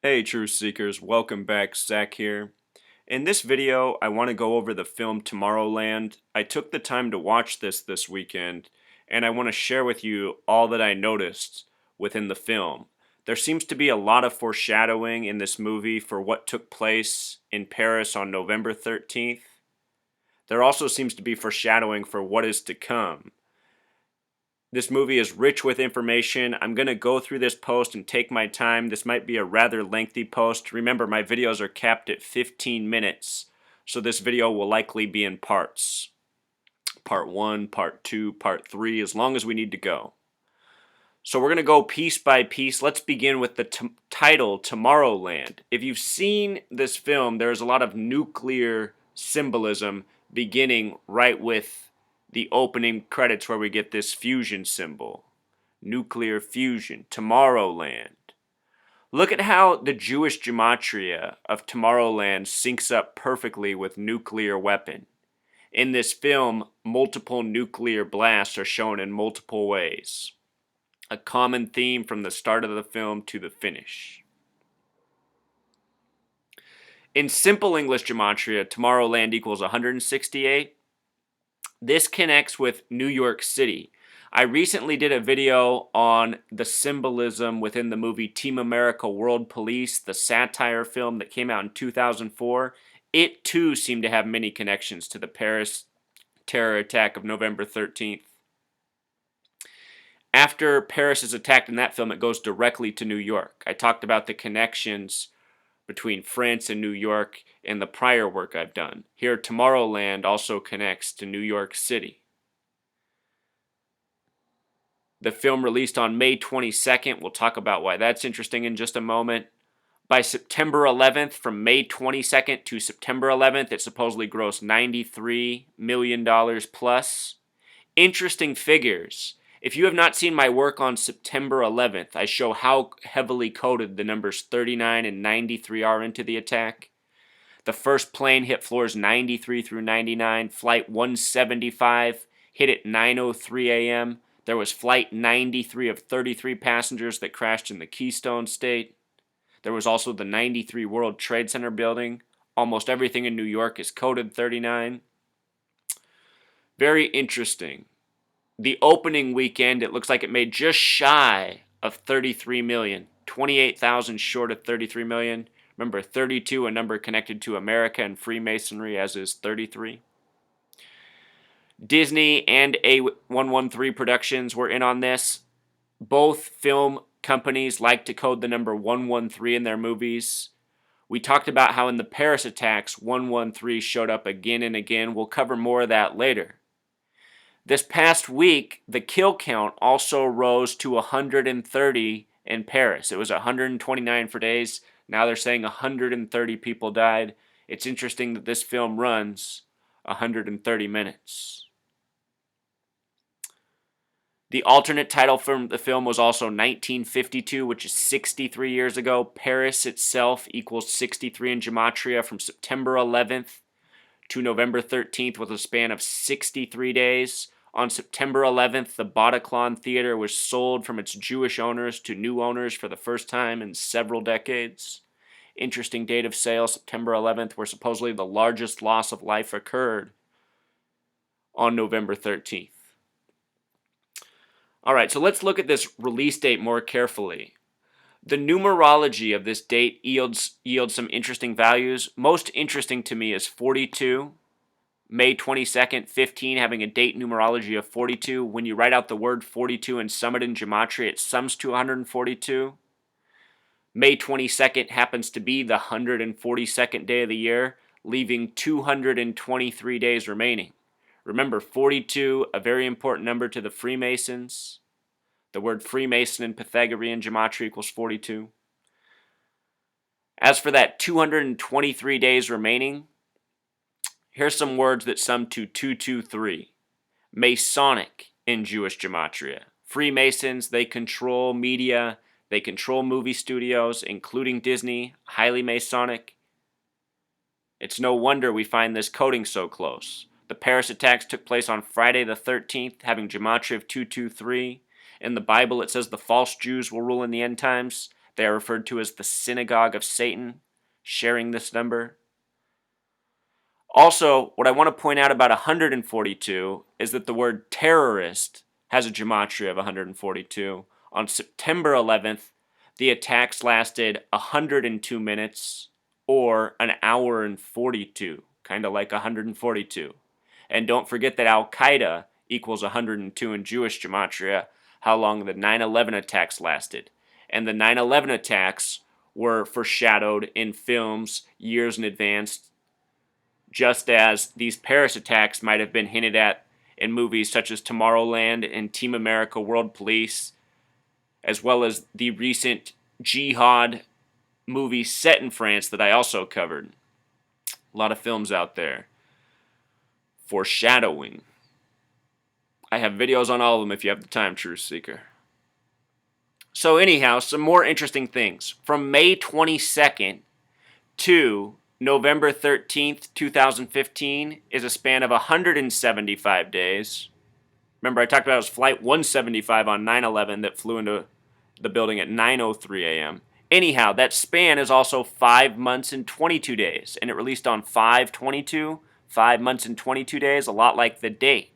Hey Truth Seekers, welcome back, Zach here. In this video, I want to go over the film Tomorrowland. I took the time to watch this weekend, and I want to share with you all that I noticed within the film. There seems to be a lot of foreshadowing in this movie for what took place in Paris on November 13th. There also seems to be foreshadowing for what is to come. This movie is rich with information. I'm going to go through this post and take my time. This might be a rather lengthy post. Remember, my videos are capped at 15 minutes, so this video will likely be in parts. Part 1, Part 2, Part 3, as long as we need to go. So we're going to go piece by piece. Let's begin with the title, Tomorrowland. If you've seen this film, there's a lot of nuclear symbolism beginning right with the opening credits where we get this fusion symbol. Nuclear fusion, Tomorrowland. Look at how the Jewish gematria of Tomorrowland syncs up perfectly with nuclear weapon. In this film, multiple nuclear blasts are shown in multiple ways. A common theme from the start of the film to the finish. In simple English gematria, Tomorrowland equals 168. This connects with New York City. I recently did a video on the symbolism within the movie Team America World Police, the satire film that came out in 2004. It too seemed to have many connections to the Paris terror attack of November 13th. After Paris is attacked in that film, it goes directly to New York. I talked about the connections between France and New York in the prior work I've done. Here, Tomorrowland also connects to New York City. The film released on May 22nd. We'll talk about why that's interesting in just a moment. By September 11th, from May 22nd to September 11th, it supposedly grossed $93 million plus. Interesting figures. If you have not seen my work on September 11th, I show how heavily coded the numbers 39 and 93 are into the attack. The first plane hit floors 93 through 99. Flight 175 hit at 9:03 a.m. There was flight 93 of 33 passengers that crashed in the Keystone State. There was also the 93 World Trade Center building. Almost everything in New York is coded 39. Very interesting. The opening weekend, it looks like it made just shy of 33 million, 28,000 short of 33 million. Remember, 32, a number connected to America and Freemasonry, as is 33. Disney and A113 Productions were in on this. Both film companies like to code the number 113 in their movies. We talked about how in the Paris attacks, 113 showed up again and again. We'll cover more of that later. This past week, the kill count also rose to 130 in Paris. It was 129 for days. Now they're saying 130 people died. It's interesting that this film runs 130 minutes. The alternate title from the film was also 1952, which is 63 years ago. Paris itself equals 63 in gematria from September 11th to November 13th with a span of 63 days. On September 11th, the Bataclan Theater was sold from its Jewish owners to new owners for the first time in several decades. Interesting date of sale, September 11th, where supposedly the largest loss of life occurred on November 13th. All right, so let's look at this release date more carefully. The numerology of this date yields some interesting values. Most interesting to me is 42. May 22nd, 15, having a date numerology of 42. When you write out the word 42 and sum it in gematria, it sums to 142. May 22nd happens to be the 142nd day of the year, leaving 223 days remaining. Remember, 42, a very important number to the Freemasons. The word Freemason in Pythagorean gematria equals 42. As for that 223 days remaining, here's some words that sum to 223. Masonic in Jewish gematria. Freemasons, they control media, they control movie studios, including Disney, highly Masonic. It's no wonder we find this coding so close. The Paris attacks took place on Friday the 13th, having gematria of 223. In the Bible, it says the false Jews will rule in the end times. They are referred to as the synagogue of Satan, sharing this number. Also, what I want to point out about 142 is that the word terrorist has a gematria of 142. On September 11th, the attacks lasted 102 minutes, or an hour and 42, kind of like 142. And don't forget that Al-Qaeda equals 102 in Jewish gematria, how long the 9/11 attacks lasted. And the 9/11 attacks were foreshadowed in films years in advance, just as these Paris attacks might have been hinted at in movies such as Tomorrowland and Team America World Police, as well as the recent Jihad movie set in France that I also covered. A lot of films out there. Foreshadowing. I have videos on all of them if you have the time, Truth Seeker. So anyhow, some more interesting things. From May 22nd to November 13th, 2015 is a span of 175 days. Remember, I talked about it was Flight 175 on 9/11 that flew into the building at 9:03 a.m. Anyhow, that span is also 5 months and 22 days, and it released on 5/22, 5 months and 22 days, a lot like the date.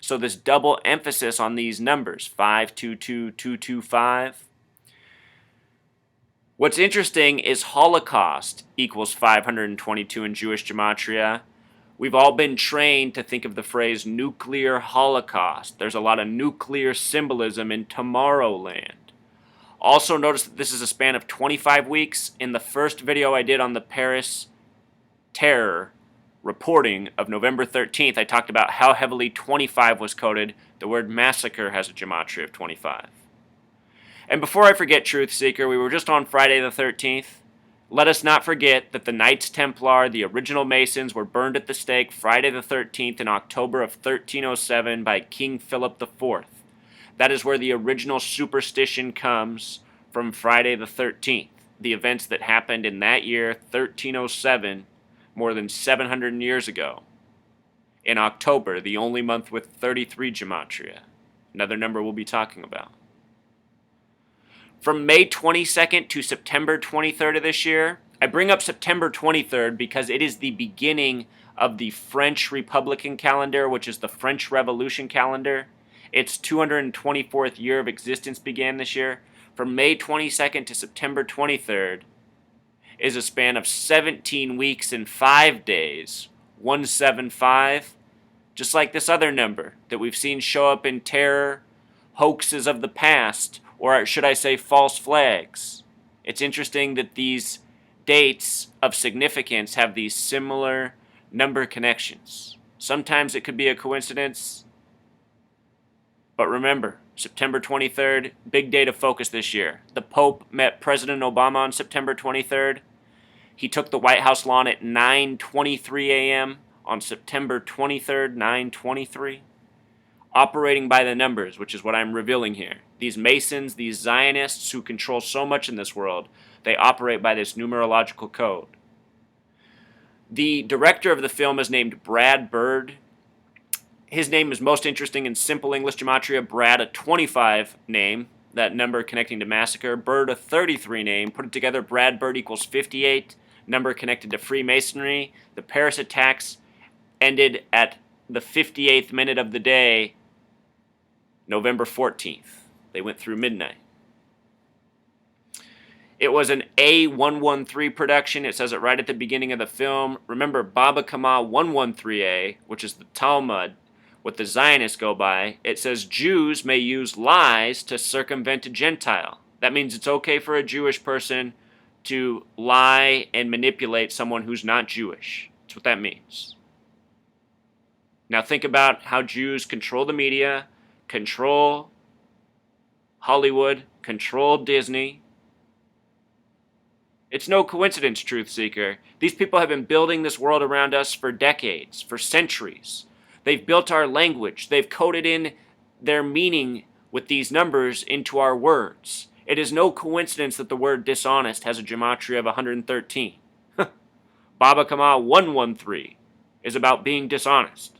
So this double emphasis on these numbers, 522225. What's interesting is Holocaust equals 522 in Jewish gematria. We've all been trained to think of the phrase nuclear holocaust. There's a lot of nuclear symbolism in Tomorrowland. Also notice that this is a span of 25 weeks. In the first video I did on the Paris terror reporting of November 13th, I talked about how heavily 25 was coded. The word massacre has a gematria of 25. And before I forget, Truth Seeker, we were just on Friday the 13th. Let us not forget that the Knights Templar, the original Masons, were burned at the stake Friday the 13th in October of 1307 by King Philip IV. That is where the original superstition comes from, Friday the 13th. The events that happened in that year, 1307, more than 700 years ago. In October, the only month with 33 gematria. Another number we'll be talking about. From May 22nd to September 23rd of this year, I bring up September 23rd because it is the beginning of the French Republican calendar, which is the French Revolution calendar. Its 224th year of existence began this year. From May 22nd to September 23rd is a span of 17 weeks and 5 days, 175, just like this other number that we've seen show up in terror hoaxes of the past, or should I say false flags. It's interesting that these dates of significance have these similar number connections. Sometimes it could be a coincidence, but remember, September 23rd, big day to focus this year. The Pope met President Obama on September 23rd. He took the White House lawn at 9:23 a.m. on September 23rd, 9:23. Operating by the numbers, which is what I'm revealing here. These Masons, these Zionists who control so much in this world, they operate by this numerological code. The director of the film is named Brad Bird. His name is most interesting in simple English gematria. Brad, a 25 name, that number connecting to massacre. Bird, a 33 name. Put it together, Brad Bird equals 58, number connected to Freemasonry. The Paris attacks ended at the 58th minute of the day, November 14th. They went through midnight. It was an A113 production. It says it right at the beginning of the film. Remember, Baba Kama 113A, which is the Talmud, what the Zionists go by. It says Jews may use lies to circumvent a Gentile. That means it's okay for a Jewish person to lie and manipulate someone who's not Jewish. That's what that means. Now think about how Jews control the media, control Hollywood, control Disney. It's no coincidence, Truth Seeker. These people have been building this world around us for decades, for centuries. They've built our language. They've coded in their meaning with these numbers into our words. It is no coincidence that the word dishonest has a gematria of 113. Baba Kama 113 is about being dishonest.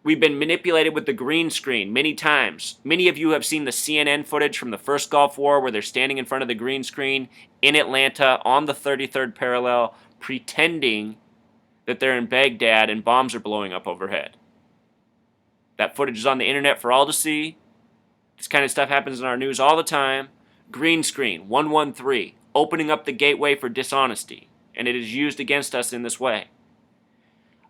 We've been manipulated with the green screen many times. Many of you have seen the CNN footage from the first Gulf War where they're standing in front of the green screen in Atlanta on the 33rd parallel pretending that they're in Baghdad and bombs are blowing up overhead. That footage is on the internet for all to see. This kind of stuff happens in our news all the time. Green screen, 113, opening up the gateway for dishonesty, and it is used against us in this way.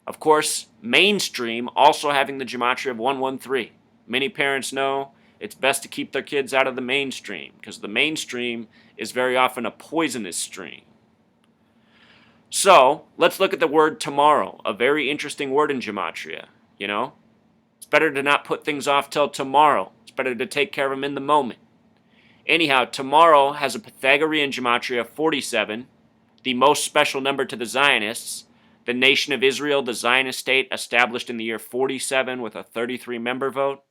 Of course, mainstream also having the gematria of 113. Many parents know it's best to keep their kids out of the mainstream because the mainstream is very often a poisonous stream. So, let's look at the word tomorrow, a very interesting word in gematria, you know? It's better to not put things off till tomorrow. It's better to take care of them in the moment. Anyhow, tomorrow has a Pythagorean gematria of 47, the most special number to the Zionists. The nation of Israel, the Zionist state, established in the year 47 with a 33-member vote.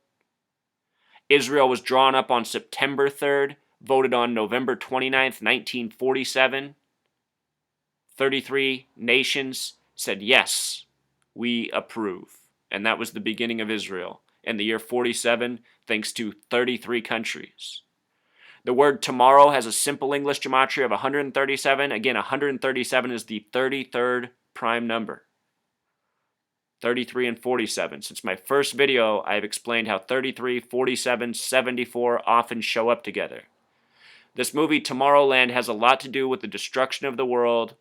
Israel was drawn up on September 3rd, voted on November 29th, 1947. 33 nations said, yes, we approve. And that was the beginning of Israel in the year 47, thanks to 33 countries. The word tomorrow has a simple English gematria of 137. Again, 137 is the 33rd prime number. 33 and 47. Since my first video, I have explained how 33, 47, 74 often show up together. This movie, Tomorrowland, has a lot to do with the destruction of the world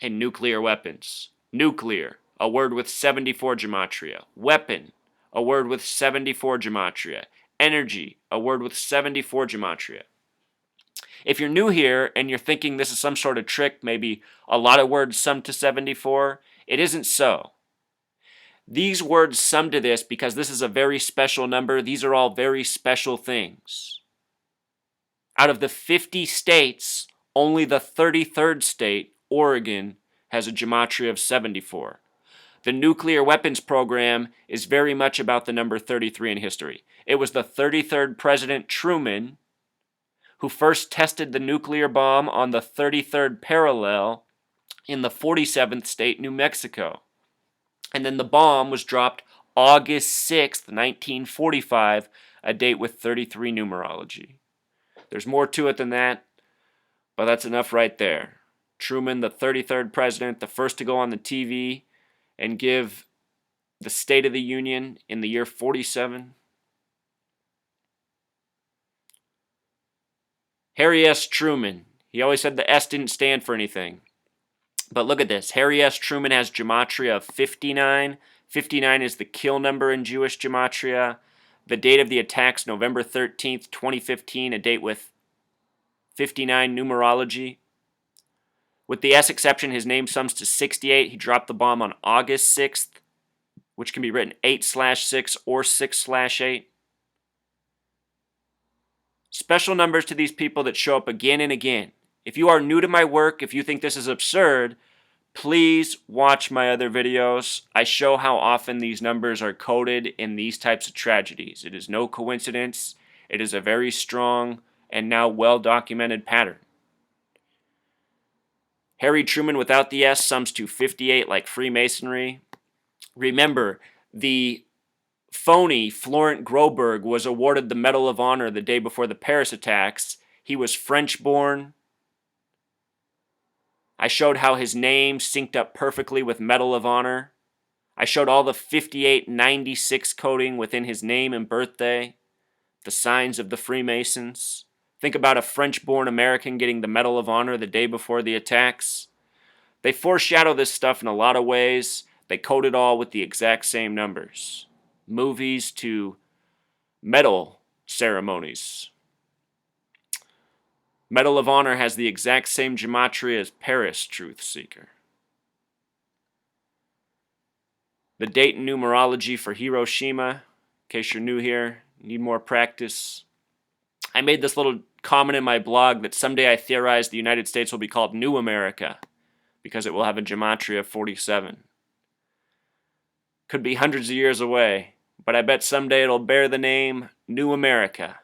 and nuclear weapons. Nuclear, a word with 74 gematria. Weapon, a word with 74 gematria. Energy, a word with 74 gematria. If you're new here and you're thinking this is some sort of trick, maybe a lot of words sum to 74, it isn't so. These words sum to this because this is a very special number. These are all very special things. Out of the 50 states, only the 33rd state, Oregon, has a gematria of 74. The nuclear weapons program is very much about the number 33 in history. It was the 33rd President Truman who first tested the nuclear bomb on the 33rd parallel in the 47th state, New Mexico. And then the bomb was dropped August 6th, 1945, a date with 33 numerology. There's more to it than that, but that's enough right there. Truman, the 33rd president, the first to go on the TV and give the State of the Union in the year 47. Harry S. Truman. He always said the S didn't stand for anything. But look at this. Harry S. Truman has gematria of 59. 59 is the kill number in Jewish gematria. The date of the attacks, November 13th, 2015, a date with 59 numerology. With the S exception, his name sums to 68. He dropped the bomb on August 6th, which can be written 8/6 or 6/8. Special numbers to these people that show up again and again. If you are new to my work, if you think this is absurd, please watch my other videos. I show how often these numbers are coded in these types of tragedies. It is no coincidence. It is a very strong and now well-documented pattern. Harry Truman without the S sums to 58 like Freemasonry. Remember, the phony Florent Groberg was awarded the Medal of Honor the day before the Paris attacks. He was French-born. I showed how his name synced up perfectly with Medal of Honor. I showed all the 5896 coding within his name and birthday, the signs of the Freemasons. Think about a French-born American getting the Medal of Honor the day before the attacks. They foreshadow this stuff in a lot of ways. They code it all with the exact same numbers. Movies to medal ceremonies. Medal of Honor has the exact same gematria as Paris Truth Seeker. The date and numerology for Hiroshima, in case you're new here, need more practice. I made this little comment in my blog that someday I theorize the United States will be called New America because it will have a gematria of 47. Could be hundreds of years away, but I bet someday it'll bear the name New America.